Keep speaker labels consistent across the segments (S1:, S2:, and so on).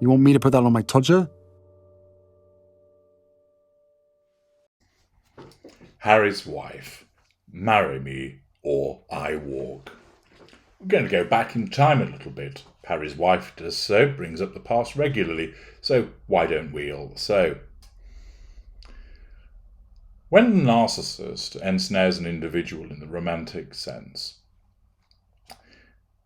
S1: You want me to put that on my Tudor?
S2: Harry's wife. Marry me or I walk. We're going to go back in time a little bit. Harry's wife does so, brings up the past regularly, so why don't we also? When a narcissist ensnares an individual in the romantic sense,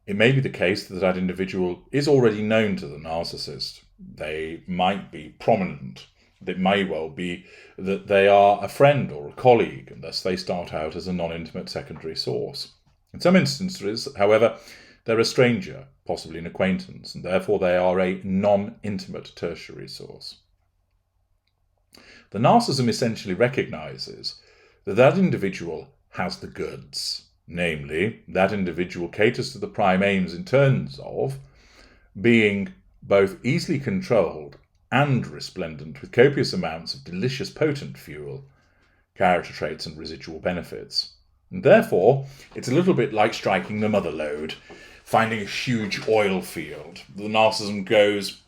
S2: it may be the case that that individual is already known to the narcissist. They might be prominent. It may well be that they are a friend or a colleague, and thus they start out as a non-intimate secondary source. In some instances, however, they're a stranger, possibly an acquaintance, and therefore they are a non-intimate tertiary source. The narcissism essentially recognises that that individual has the goods. Namely, that individual caters to the prime aims in terms of being both easily controlled and resplendent with copious amounts of delicious potent fuel, character traits and residual benefits. And therefore, it's a little bit like striking the mother lode, finding a huge oil field. The narcissism goes,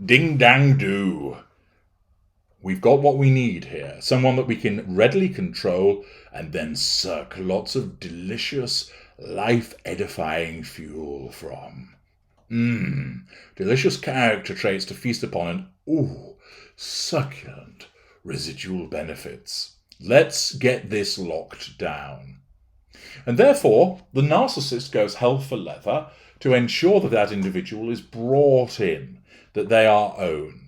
S2: ding dang do. We've got what we need here, someone that we can readily control and then suck lots of delicious, life-edifying fuel from. Delicious character traits to feast upon and, succulent residual benefits. Let's get this locked down. And therefore, the narcissist goes hell for leather to ensure that that individual is brought in, that they are owned,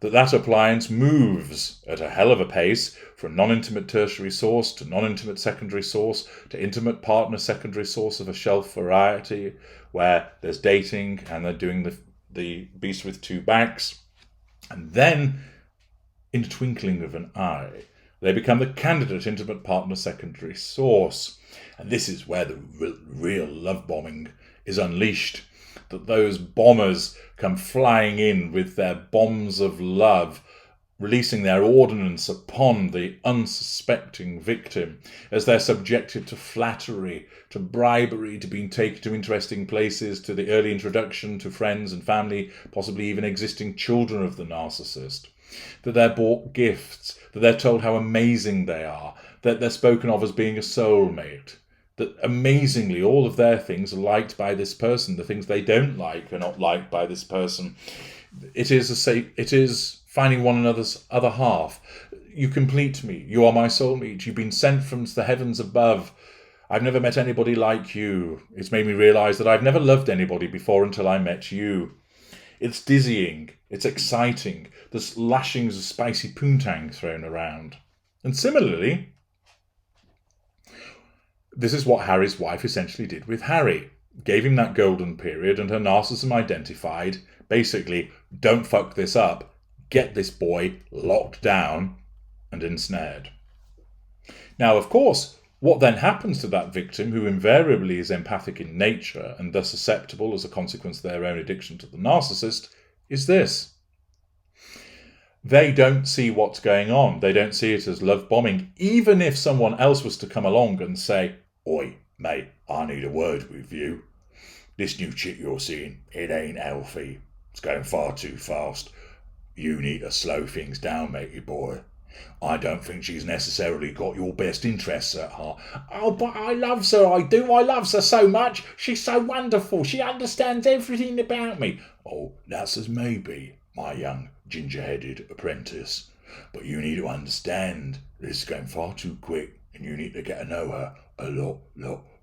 S2: that appliance moves at a hell of a pace from non-intimate tertiary source to non-intimate secondary source to intimate partner secondary source of a shelf variety, where there's dating and they're doing the beast with two backs. And then, in a twinkling of an eye, they become the candidate intimate partner secondary source. And this is where the real love bombing is unleashed. That those bombers come flying in with their bombs of love, releasing their ordnance upon the unsuspecting victim as they're subjected to flattery, to bribery, to being taken to interesting places, to the early introduction to friends and family, possibly even existing children of the narcissist. That they're bought gifts, that they're told how amazing they are, that they're spoken of as being a soulmate. That amazingly all of their things are liked by this person. The things they don't like are not liked by this person. It is finding one another's other half. You complete me. You are my soulmate. You've been sent from the heavens above. I've never met anybody like you. It's made me realise that I've never loved anybody before until I met you. It's dizzying. It's exciting. There's lashings of spicy poontang thrown around. And similarly, this is what Harry's wife essentially did with Harry. Gave him that golden period, and her narcissism identified, basically, don't fuck this up, get this boy locked down and ensnared. Now, of course, what then happens to that victim, who invariably is empathic in nature and thus susceptible as a consequence of their own addiction to the narcissist, is this. They don't see what's going on. They don't see it as love bombing. Even if someone else was to come along and say, oi, mate, I need a word with you. This new chick you're seeing, it ain't healthy. It's going far too fast. You need to slow things down, matey boy. I don't think she's necessarily got your best interests at heart. Oh, but I love her, I do. I love her so much. She's so wonderful. She understands everything about me. Oh, that's as maybe, my young ginger-headed apprentice. But you need to understand this is going far too quick, and you need to get to know her a lot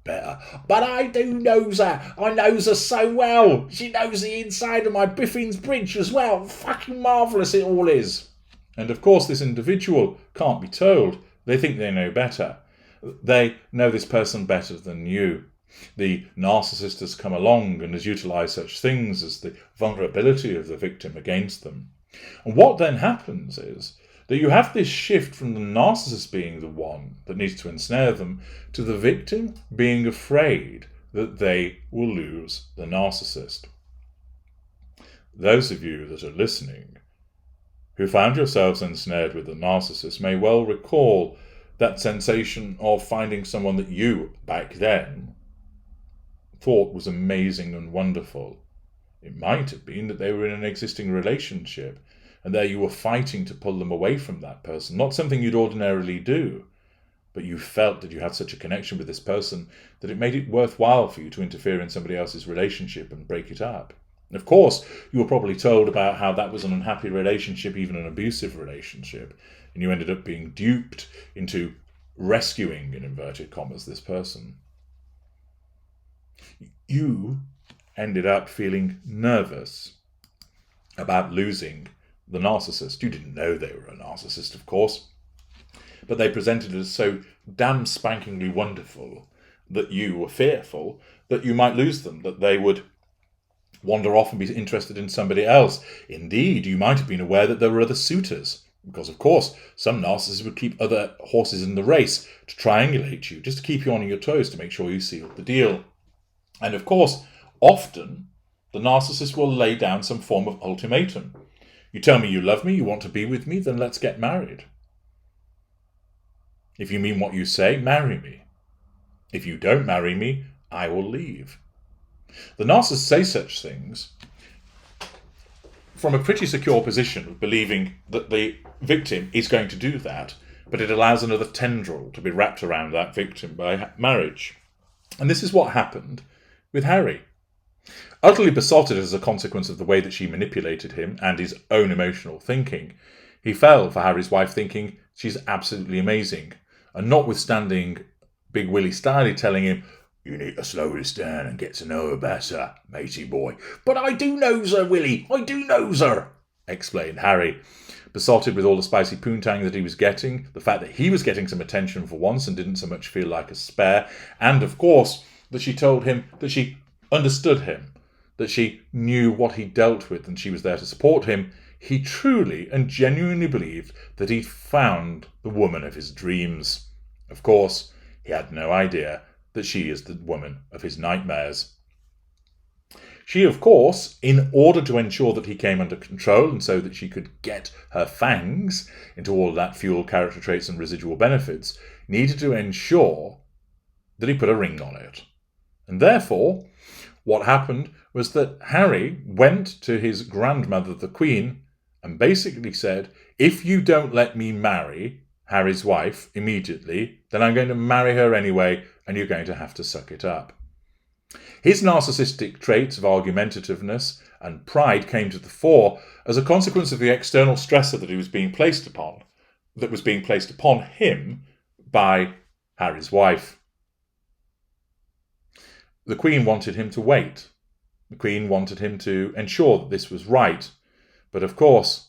S2: better. But I do knows her. I knows her so well. She knows the inside of my Biffin's bridge as well. Fucking marvellous it all is. And of course this individual can't be told. They think they know better. They know this person better than you. The narcissist has come along and has utilised such things as the vulnerability of the victim against them. And what then happens is that you have this shift from the narcissist being the one that needs to ensnare them to the victim being afraid that they will lose the narcissist. Those of you that are listening who found yourselves ensnared with the narcissist may well recall that sensation of finding someone that you, back then, thought was amazing and wonderful, It might have been that they were in an existing relationship, and there you were fighting to pull them away from that person. Not something you'd ordinarily do, but you felt that you had such a connection with this person that it made it worthwhile for you to interfere in somebody else's relationship and break it up. And of course, you were probably told about how that was an unhappy relationship, even an abusive relationship, and you ended up being duped into rescuing, in inverted commas, this person. You ended up feeling nervous about losing the narcissist. You didn't know they were a narcissist, of course, but they presented it as so damn spankingly wonderful that you were fearful that you might lose them, that they would wander off and be interested in somebody else. Indeed, you might have been aware that there were other suitors, because, of course, some narcissists would keep other horses in the race to triangulate you, just to keep you on your toes to make sure you sealed the deal. And, of course, often the narcissist will lay down some form of ultimatum. You tell me you love me, you want to be with me, then let's get married. If you mean what you say, marry me. If you don't marry me, I will leave. The narcissists say such things from a pretty secure position of believing that the victim is going to do that, but it allows another tendril to be wrapped around that victim by marriage. And this is what happened with Harry. Utterly besotted as a consequence of the way that she manipulated him and his own emotional thinking, he fell for Harry's wife, thinking she's absolutely amazing. And notwithstanding Big Willie Styley telling him, "You need to slow this down and get to know her better, matey boy." "But I do knows her, Willie, I do knows her," explained Harry, besotted with all the spicy poontang that he was getting, the fact that he was getting some attention for once and didn't so much feel like a spare, and, of course, that she told him that she understood him, that she knew what he dealt with and she was there to support him. He truly and genuinely believed that he'd found the woman of his dreams. Of course, he had no idea that she is the woman of his nightmares. She, of course, in order to ensure that he came under control and so that she could get her fangs into all that fuel, character traits and residual benefits, needed to ensure that he put a ring on it. And therefore, what happened was that Harry went to his grandmother, the Queen, and basically said, "If you don't let me marry Harry's wife immediately, then I'm going to marry her anyway, and you're going to have to suck it up." His narcissistic traits of argumentativeness and pride came to the fore as a consequence of the external stressor that was being placed upon him by Harry's wife. The Queen wanted him to wait. The Queen wanted him to ensure that this was right. But of course,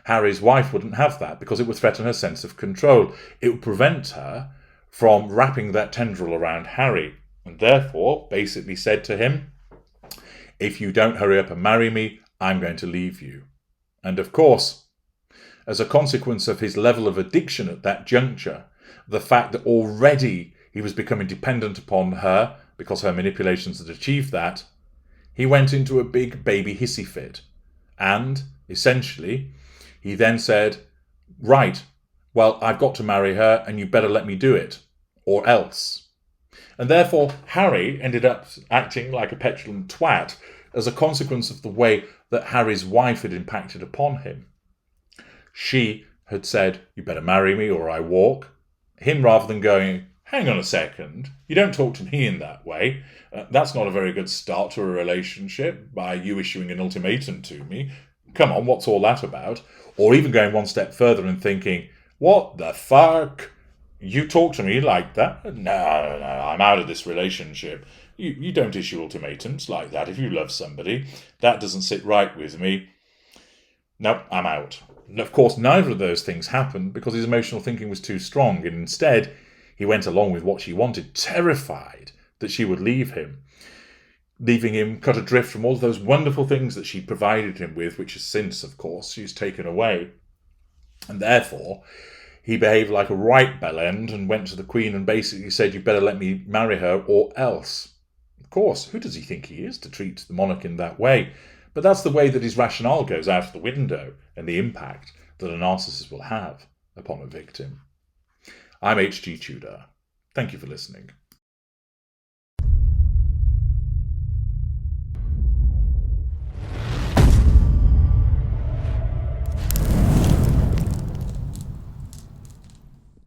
S2: Harry's wife wouldn't have that because it would threaten her sense of control. It would prevent her from wrapping that tendril around Harry, and therefore basically said to him, "If you don't hurry up and marry me, I'm going to leave you." And of course, as a consequence of his level of addiction at that juncture, the fact that already he was becoming dependent upon her because her manipulations had achieved that, he went into a big baby hissy fit. And, essentially, he then said, "Right, well, I've got to marry her and you better let me do it, or else." And therefore, Harry ended up acting like a petulant twat as a consequence of the way that Harry's wife had impacted upon him. She had said, "You better marry me or I walk." Him, rather than going, "Hang on a second, you don't talk to me in that way. That's not a very good start to a relationship by you issuing an ultimatum to me. Come on, what's all that about?" Or even going one step further and thinking, "What the fuck? You talk to me like that? No, I'm out of this relationship. You don't issue ultimatums like that if you love somebody. That doesn't sit right with me. Nope, I'm out." And of course, neither of those things happened because his emotional thinking was too strong, and instead he went along with what she wanted, terrified that she would leave him, leaving him cut adrift from all those wonderful things that she provided him with, which since, of course, she's taken away. And therefore, he behaved like a right bellend and went to the Queen and basically said, "You better let me marry her or else." Of course, who does he think he is to treat the monarch in that way? But that's the way that his rationale goes out of the window and the impact that a narcissist will have upon a victim. I'm H.G. Tudor. Thank you for listening.